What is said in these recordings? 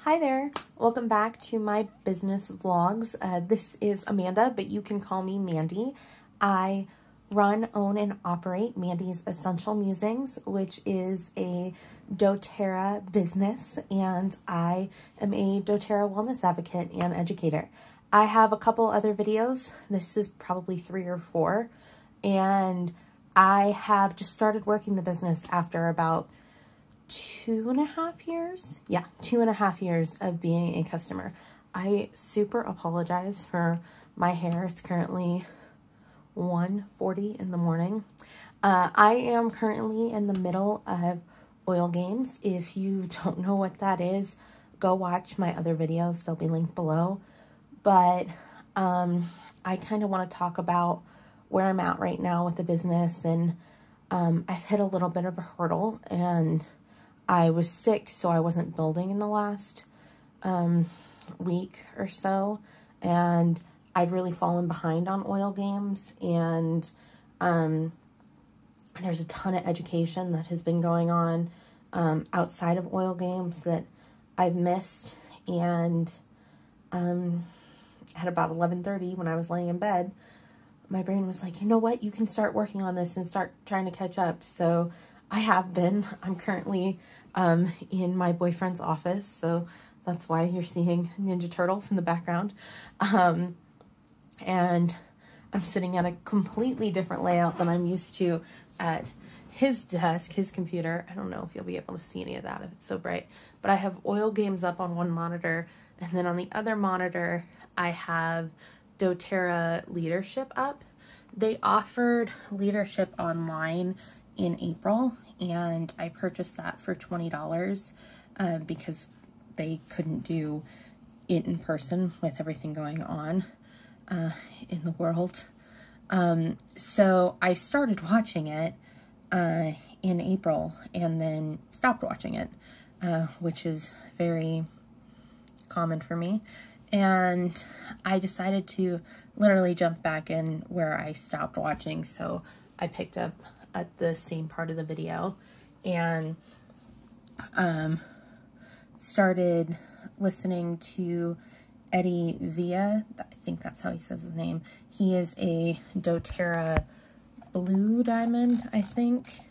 Hi there, welcome back to my business vlogs. This is Amanda, but you can call me Mandy. I run, own, and operate Mandy's Essential Musings, which is a doTERRA business, and I am a doTERRA wellness advocate and educator. I have a couple other videos. This is probably 3 or 4, and I have just started working the business after about 2.5 years. Yeah, 2.5 years of being a customer. I super apologize for my hair. It's currently 1:40 in the morning. I am currently in the middle of oil games. If you don't know what that is, go watch my other videos. They'll be linked below. But I kind of want to talk about where I'm at right now with the business, and I've hit a little bit of a hurdle, and I was sick, so I wasn't building in the last week or so, and I've really fallen behind on oil games, and there's a ton of education that has been going on outside of oil games that I've missed, and at about 11:30 when I was laying in bed, my brain was like, you know what, you can start working on this and start trying to catch up. So I have been. I'm currently in my boyfriend's office, so that's why you're seeing Ninja Turtles in the background. And I'm sitting at a completely different layout than I'm used to at his desk, his computer. I don't know if you'll be able to see any of that if it's so bright, but I have oil games up on one monitor, and then on the other monitor, I have doTERRA Leadership up. They offered Leadership online in April, and I purchased that for $20 because they couldn't do it in person with everything going on in the world. So I started watching it in April and then stopped watching it, which is very common for me. And I decided to literally jump back in where I stopped watching, so I picked up at the same part of the video and started listening to Eddie Villa. I think that's how he says his name. He is a doTERRA Blue Diamond, I think.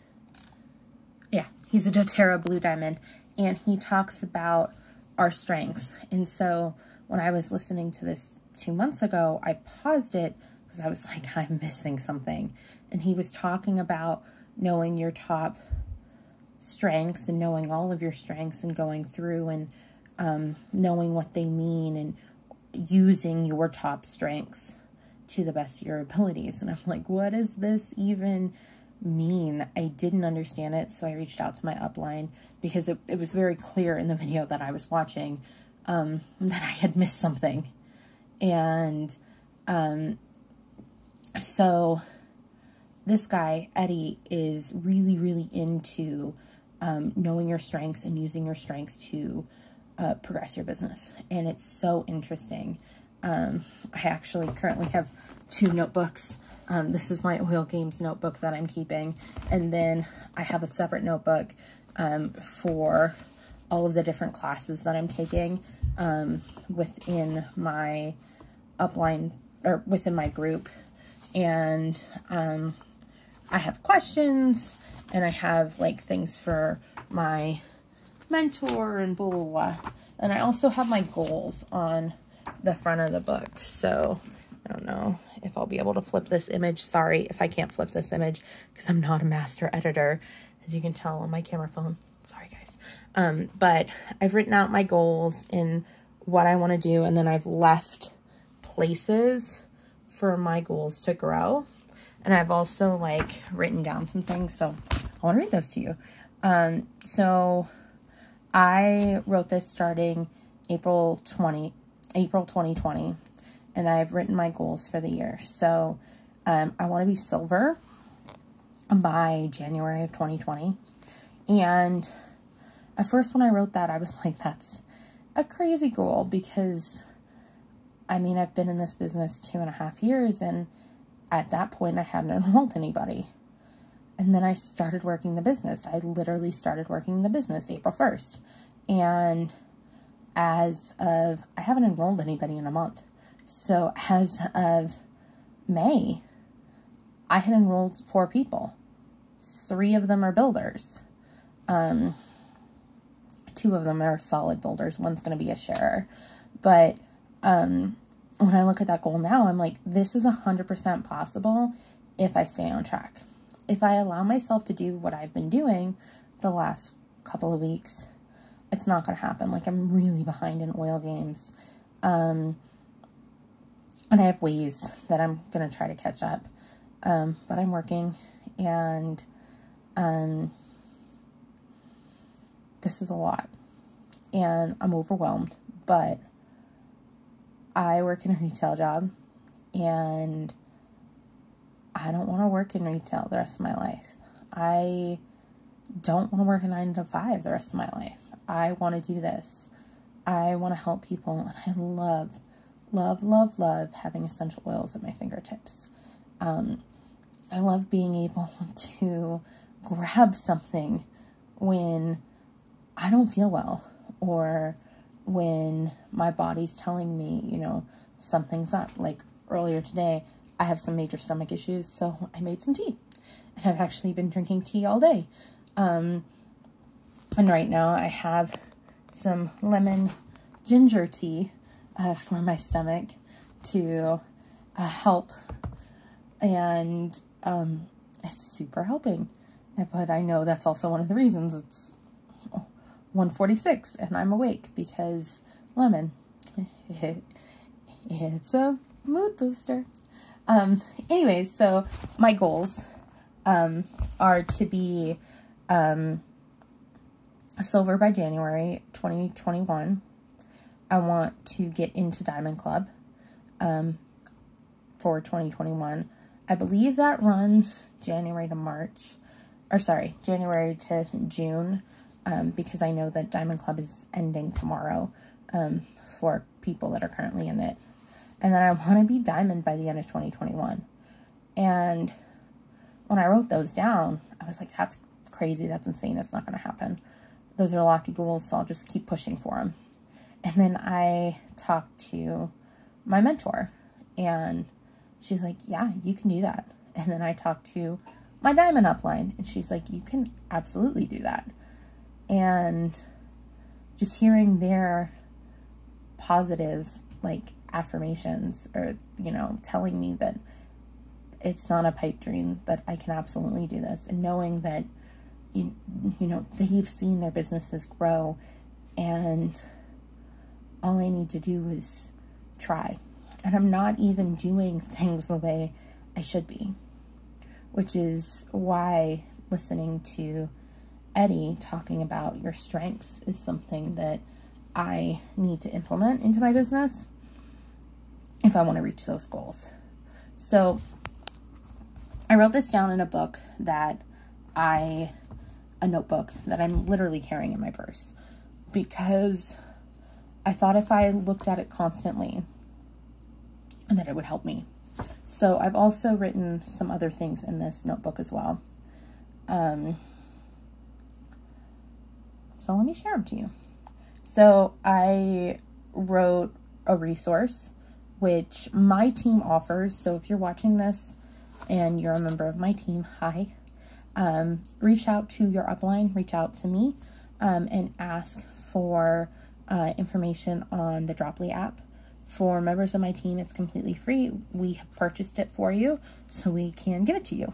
Yeah, he's a doTERRA Blue Diamond, and he talks about our strengths. And so when I was listening to this 2 months ago, I paused it because I was like, I'm missing something. And he was talking about knowing your top strengths and knowing all of your strengths and going through and knowing what they mean and using your top strengths to the best of your abilities. And I'm like, what does this even mean? I didn't understand it, so I reached out to my upline because it was very clear in the video that I was watching that I had missed something. And so this guy, Eddie, is really, really into knowing your strengths and using your strengths to progress your business. And it's so interesting. I actually currently have 2 notebooks. This is my oil games notebook that I'm keeping. And then I have a separate notebook for all of the different classes that I'm taking within my upline, or within my group. And I have questions, and I have like things for my mentor and blah, blah, blah. And I also have my goals on the front of the book. So I don't know if I'll be able to flip this image. Sorry if I can't flip this image because I'm not a master editor, as you can tell on my camera phone. Sorry, guys. But I've written out my goals and what I want to do, and then I've left places for my goals to grow. And I've also like written down some things, so I want to read those to you. So I wrote this starting April 2020, and I've written my goals for the year. So I want to be silver by January of 2020. And at first when I wrote that, I was like, that's a crazy goal, because I mean, I've been in this business 2.5 years, and at that point I hadn't enrolled anybody. And then I started working the business. I literally started working the business April 1st. And as of, I haven't enrolled anybody in a month. So as of May, I had enrolled 4 people. 3 of them are builders. 2 of them are solid builders. One's going to be a sharer. But when I look at that goal now, I'm like, this is 100% possible if I stay on track. If I allow myself to do what I've been doing the last couple of weeks, it's not going to happen. Like, I'm really behind in oil games. And I have ways that I'm going to try to catch up. But I'm working, and this is a lot. And I'm overwhelmed, but I work in a retail job, and I don't want to work in retail the rest of my life. I don't want to work a 9 to 5 the rest of my life. I want to do this. I want to help people, and I love, love, love, love having essential oils at my fingertips. I love being able to grab something when I don't feel well, or when my body's telling me, you know, something's up. Like earlier today, I have some major stomach issues, so I made some tea. And I've actually been drinking tea all day. And right now I have some lemon ginger tea for my stomach to help. And it's super helping. But I know that's also one of the reasons it's 1:46 and I'm awake, because lemon, it's a mood booster. Anyways, so my goals are to be silver by January 2021. I want to get into Diamond Club for 2021. I believe that runs January to March, or sorry, January to June, because I know that Diamond Club is ending tomorrow for people that are currently in it. And then I want to be Diamond by the end of 2021. And when I wrote those down, I was like, that's crazy, that's insane, that's not going to happen. Those are lofty goals, so I'll just keep pushing for them. And then I talked to my mentor, and she's like, yeah, you can do that. And then I talked to my Diamond upline, and she's like, you can absolutely do that. And just hearing their positive, like, affirmations, or, you know, telling me that it's not a pipe dream, that I can absolutely do this, and knowing that, you know, they've seen their businesses grow, and all I need to do is try. And I'm not even doing things the way I should be, which is why listening to Eddie talking about your strengths is something that I need to implement into my business if I want to reach those goals. So I wrote this down in a book that a notebook that I'm literally carrying in my purse, because I thought if I looked at it constantly, and that it would help me. So I've also written some other things in this notebook as well. So let me share them to you. So I wrote a resource which my team offers. So if you're watching this and you're a member of my team, hi. Reach out to your upline, reach out to me, and ask for information on the Droply app. For members of my team, it's completely free. We have purchased it for you, so we can give it to you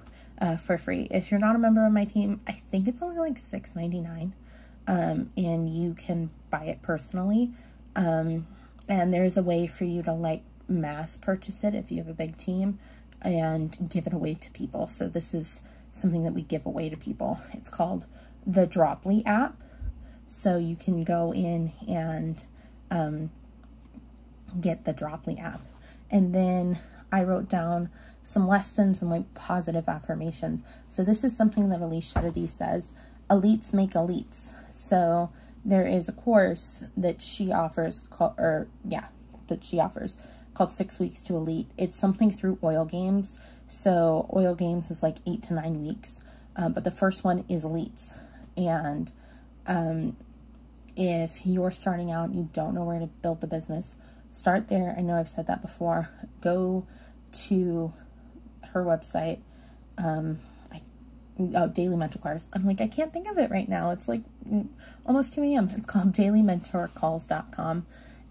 for free. If you're not a member of my team, I think it's only like $6.99, and you can buy it personally. And there's a way for you to like mass purchase it if you have a big team and give it away to people. So this is something that we give away to people. It's called the Droply app. So you can go in and get the Droply app. And then I wrote down some lessons and like positive affirmations. So this is something that Elise Shededy says, elites make elites. So there is a course that she offers called 6 Weeks to Elite. It's something through Oil Games. So Oil Games is like 8 to 9 weeks. But the first one is elites. And if you're starting out and you don't know where to build the business, start there. I know I've said that before. Go to her website. Daily Mentor Calls. I'm like, I can't think of it right now. It's like almost 2 a.m. It's called dailymentorcalls.com,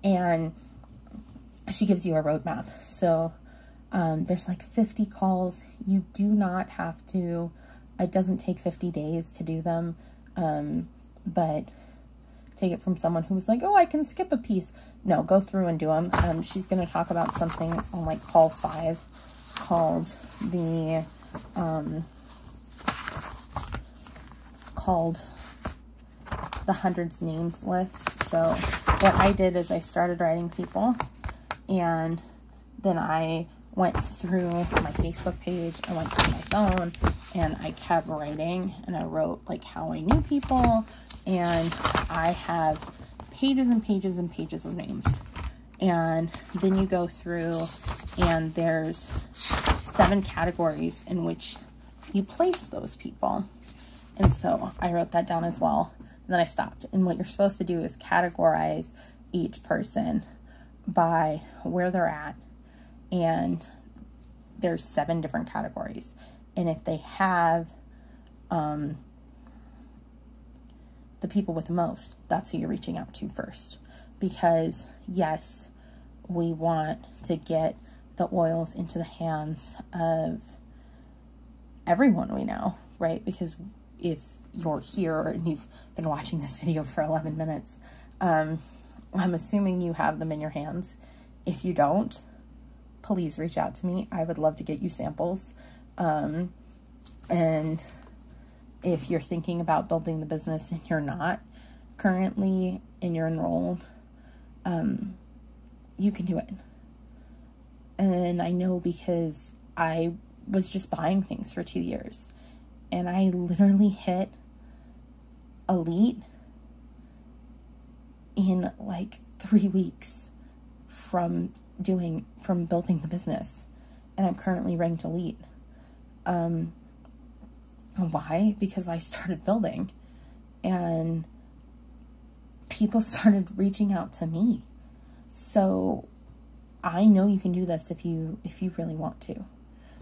and she gives you a roadmap. So there's like 50 calls. You do not have to, it doesn't take 50 days to do them, but take it from someone who was like, oh, I can skip a piece. No, go through and do them. She's going to talk about something on like call 5 called the hundreds names list. So what I did is I started writing people, and then I went through my Facebook page, I went through my phone, and I kept writing, and I wrote like how I knew people, and I have pages and pages and pages of names. And then you go through, and there's 7 categories in which you place those people. And so I wrote that down as well. And then I stopped. And what you're supposed to do is categorize each person by where they're at. And there's 7 different categories. And if they have the people with the most, that's who you're reaching out to first. Because yes, we want to get the oils into the hands of everyone we know, right? Because if you're here and you've been watching this video for 11 minutes, I'm assuming you have them in your hands. If you don't, please reach out to me. I would love to get you samples. And if you're thinking about building the business and you're not currently and you're enrolled, you can do it. And I know because I was just buying things for 2 years, and I literally hit elite in like 3 weeks from building the business, and I'm currently ranked elite. Why? Because I started building, and people started reaching out to me. So I know you can do this if you really want to.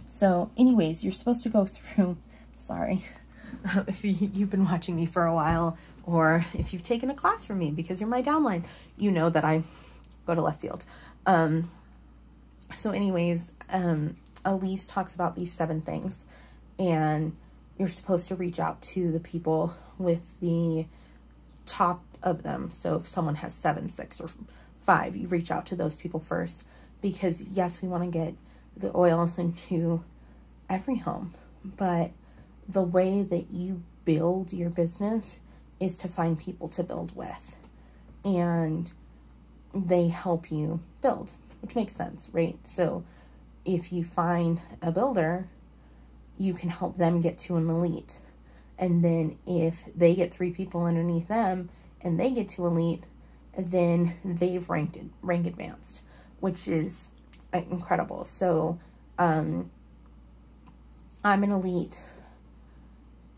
So anyways, you're supposed to go through, sorry, if you've been watching me for a while, or if you've taken a class from me because you're my downline, you know that I go to left field. So anyways, Elise talks about these 7 things, and you're supposed to reach out to the people with the top of them. So if someone has 7, 6, or 5, you reach out to those people first, because yes, we want to get the oils into every home, but the way that you build your business is to find people to build with, and they help you build, which makes sense, right? So if you find a builder, you can help them get to an elite. And then if they get 3 people underneath them and they get to elite, then they've rank advanced, which is incredible. So I'm an elite,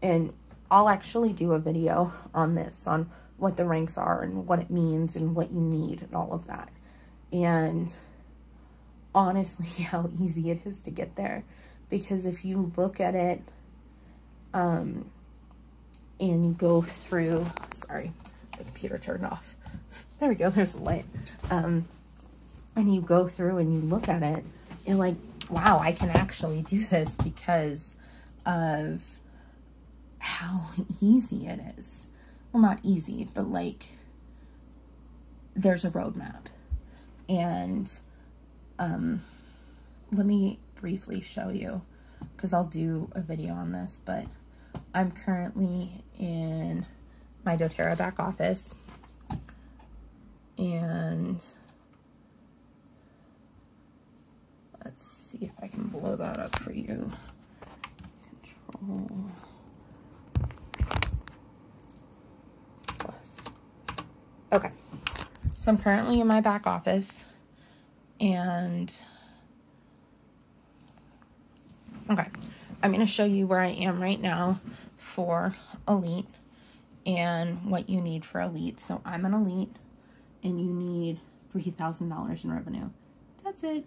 and I'll actually do a video on this, on what the ranks are and what it means and what you need and all of that. And honestly, how easy it is to get there. Because if you look at it, and you go through, sorry, the computer turned off. There we go, there's the light. And you go through and you look at it, you're like, wow, I can actually do this because of how easy it is. Well, not easy, but like, there's a roadmap. And let me briefly show you, because I'll do a video on this, but I'm currently in my doTERRA back office, and let's see if I can blow that up for you. Control plus. Okay, so I'm currently in my back office, and okay, I'm going to show you where I am right now for elite, and what you need for elite. So I'm an elite, and you need $3,000 in revenue. That's it.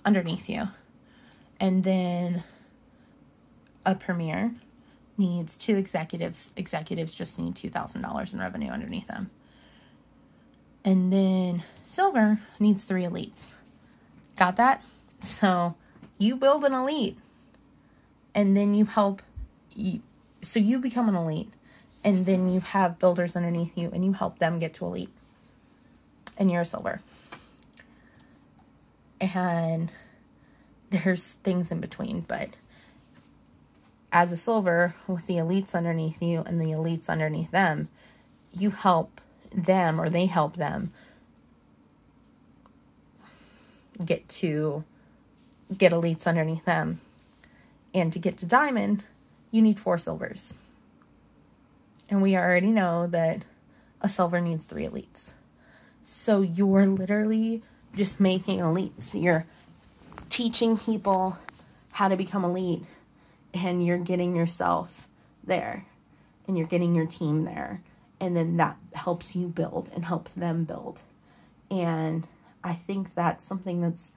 Underneath you. And then a premier needs 2 executives. Executives just need $2,000 in revenue underneath them. And then silver needs 3 elites. Got that? So you build an elite, and then you help you. So you become an elite, and then you have builders underneath you, and you help them get to elite. And you're a silver. And there's things in between, but as a silver with the elites underneath you and the elites underneath them, you help them, or they help them get elites underneath them. And to get to diamond, you need 4 silvers. And we already know that a silver needs 3 elites. So you're literally just making elites. You're teaching people how to become elite, and you're getting yourself there, and you're getting your team there. And then that helps you build and helps them build. And I think that's something that's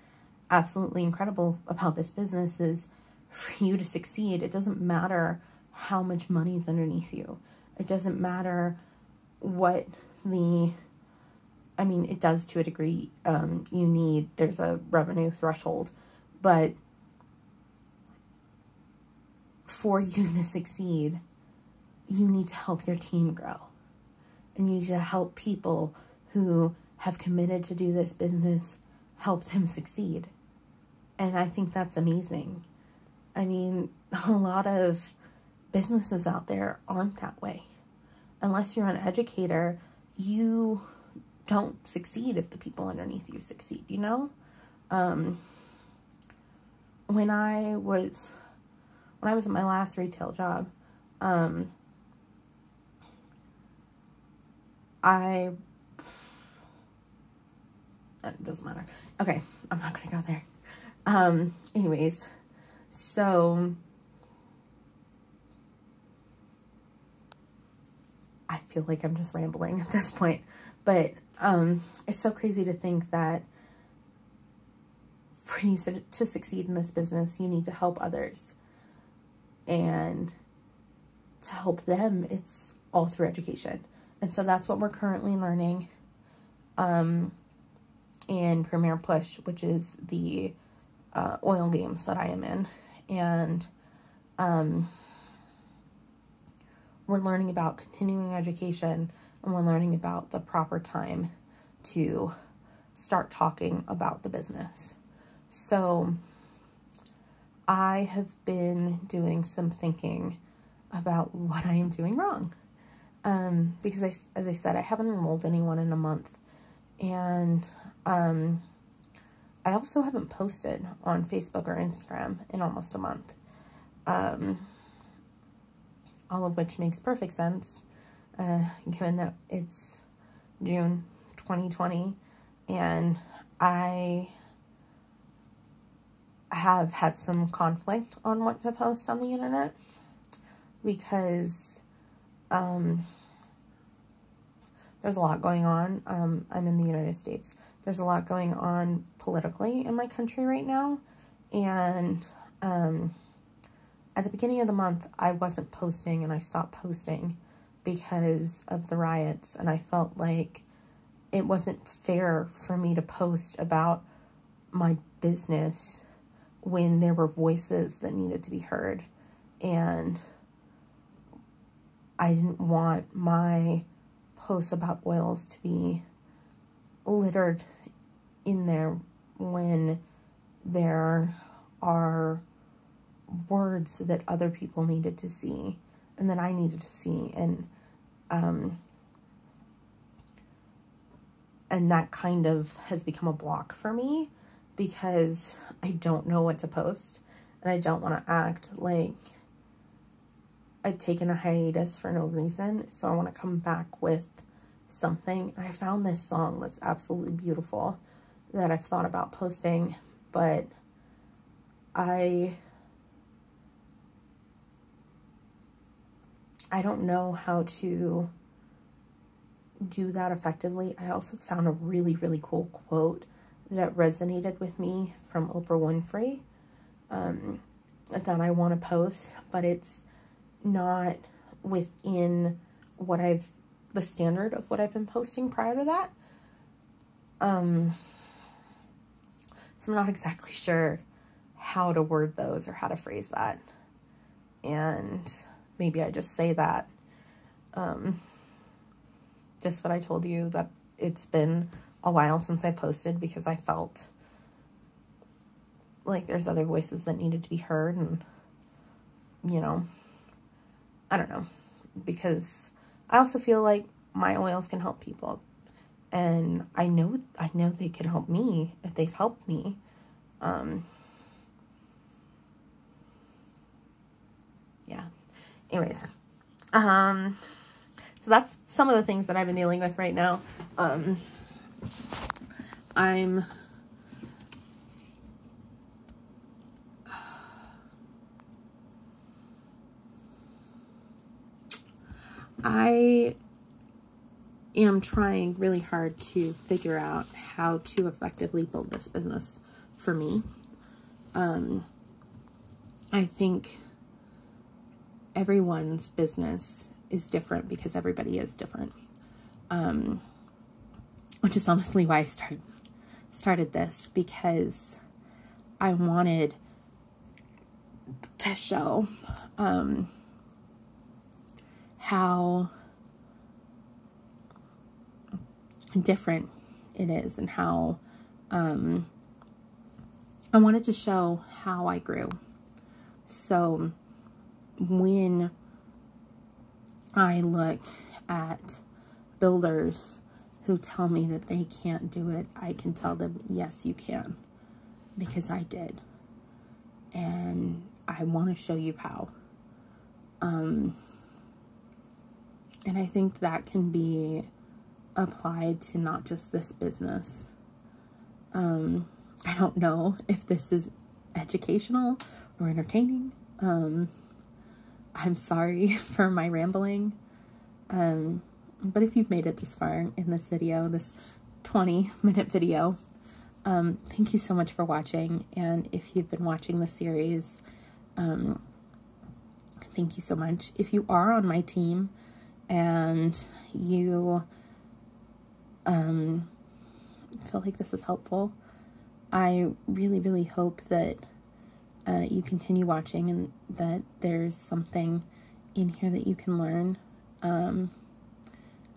absolutely incredible about this business, is for you to succeed, it doesn't matter how much money is underneath you. It doesn't matter what it does to a degree. There's a revenue threshold, but for you to succeed, you need to help your team grow. And you need to help people who have committed to do this business, help them succeed. And I think that's amazing. I mean, a lot of businesses out there aren't that way. Unless you're an educator, you don't succeed if the people underneath you succeed, you know? When I was at my last retail job, it doesn't matter. Okay, I'm not gonna go there. Anyways, so I feel like I'm just rambling at this point, but it's so crazy to think that for you to succeed in this business, you need to help others. And to help them, it's all through education. And so that's what we're currently learning in Premier Push, which is the oil games that I am in. And we're learning about continuing education, and we're learning about the proper time to start talking about the business. So I have been doing some thinking about what I am doing wrong. Because as I said, I haven't enrolled anyone in a month. And I also haven't posted on Facebook or Instagram in almost a month. All of which makes perfect sense, given that it's June 2020, and I have had some conflict on what to post on the internet, because there's a lot going on. I'm in the United States. There's a lot going on politically in my country right now, and at the beginning of the month, I wasn't posting, and I stopped posting because of the riots, and I felt like it wasn't fair for me to post about my business when there were voices that needed to be heard, and I didn't want my posts about oils to be littered in there when there are words that other people needed to see and that I needed to see, and that kind of has become a block for me, because I don't know what to post, and I don't want to act like I've taken a hiatus for no reason. So I want to come back with something. And I found this song that's absolutely beautiful that I've thought about posting, but I I don't know how to do that effectively. I also found a really, really cool quote that resonated with me from Oprah Winfrey that I want to post, but it's not within what the standard of what I've been posting prior to that. So I'm not exactly sure how to word those or how to phrase that. And maybe I just say that, just what I told you, that it's been a while since I posted because I felt like there's other voices that needed to be heard. And, you know, I don't know, because I also feel like my oils can help people. And I know they can help me if they've helped me. Yeah. Anyways. So that's some of the things that I've been dealing with right now. I am trying really hard to figure out how to effectively build this business for me. I think everyone's business is different because everybody is different. Which is honestly why I started this, because I wanted to show how different it is, and how I wanted to show how I grew. So when I look at builders who tell me that they can't do it, I can tell them, yes, you can, because I did. And I want to show you how. And I think that can be applied to not just this business. I don't know if this is educational or entertaining. I'm sorry for my rambling. But if you've made it this far in this video, this 20-minute video, thank you so much for watching. And if you've been watching the series, thank you so much. If you are on my team and you feel like this is helpful, I really, really hope that you continue watching and that there's something in here that you can learn, and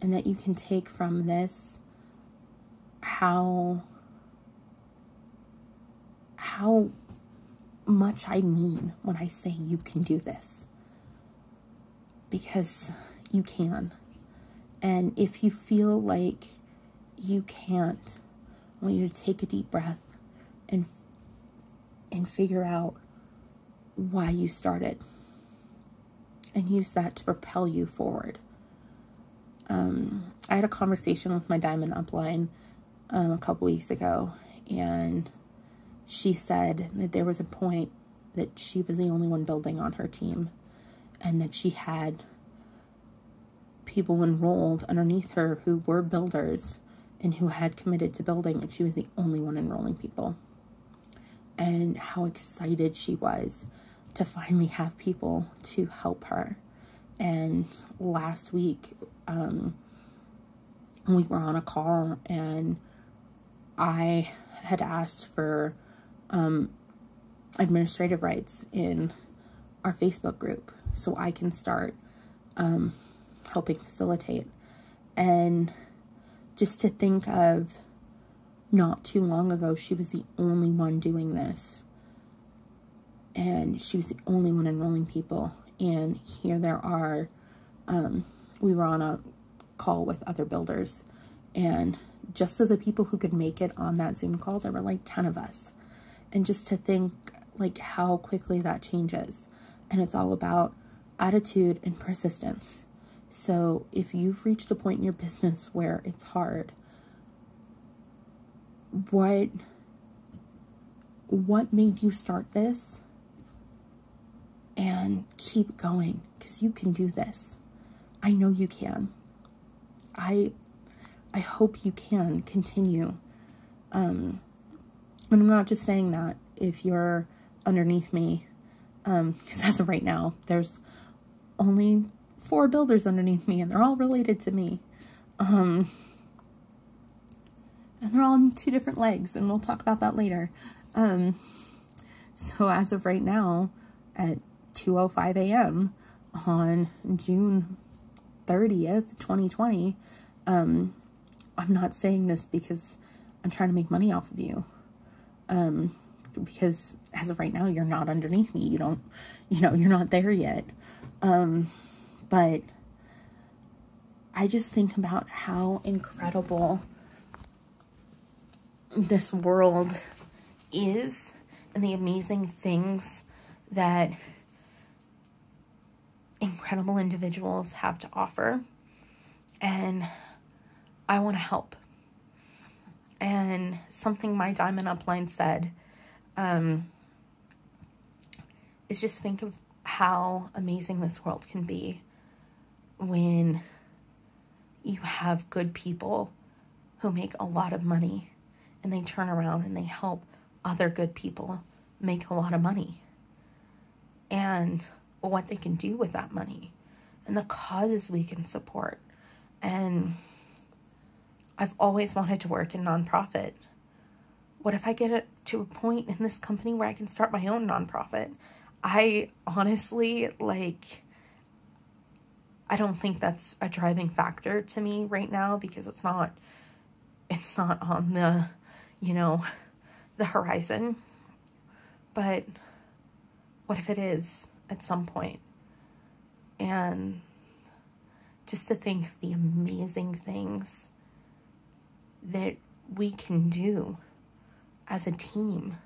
that you can take from this how much I mean when I say you can do this, because you can. And if you feel like you can't, I want you to take a deep breath and figure out why you started, and use that to propel you forward. I had a conversation with my Diamond upline a couple weeks ago, and she said that there was a point that she was the only one building on her team, and that she had people enrolled underneath her who were builders and who had committed to building, and she was the only one enrolling people. And how excited she was to finally have people to help her. And last week, we were on a call, and I had asked for administrative rights in our Facebook group so I can start helping facilitate. And just to think of, not too long ago, she was the only one doing this, and she was the only one enrolling people. And here there are, we were on a call with other builders, and just of the people who could make it on that Zoom call, there were like 10 of us. And just to think like how quickly that changes. And it's all about attitude and persistence. So if you've reached a point in your business where it's hard, what made you start this? And keep going, because you can do this. I know you can. I hope you can continue. And I'm not just saying that if you're underneath me, because as of right now, there's only 4 builders underneath me, and they're all related to me. And they're all on 2 different legs, and we'll talk about that later. So as of right now, at 2:05 a.m. on June 30th, 2020, I'm not saying this because I'm trying to make money off of you. Because as of right now, you're not underneath me. You're not there yet. But I just think about how incredible this world is and the amazing things that incredible individuals have to offer. And I want to help. And something my diamond upline said is just think of how amazing this world can be when you have good people who make a lot of money and they turn around and they help other good people make a lot of money, and what they can do with that money and the causes we can support. And I've always wanted to work in nonprofit. What if I get it to a point in this company where I can start my own nonprofit? I honestly, I don't think that's a driving factor to me right now, because it's not on the, the horizon. But what if it is at some point? And just to think of the amazing things that we can do as a team,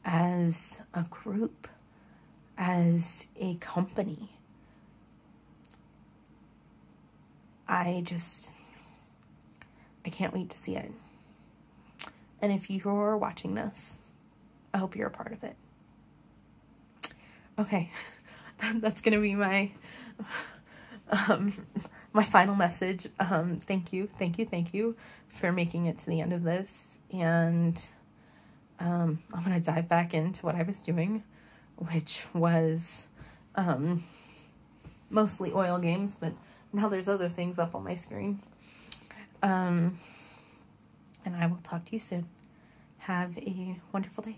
as a group, as a company. I can't wait to see it. And if you're watching this, I hope you're a part of it. Okay, that's gonna be my my final message. Thank you for making it to the end of this. And I'm gonna dive back into what I was doing, which was mostly oil games, but now there's other things up on my screen. And I will talk to you soon. Have a wonderful day.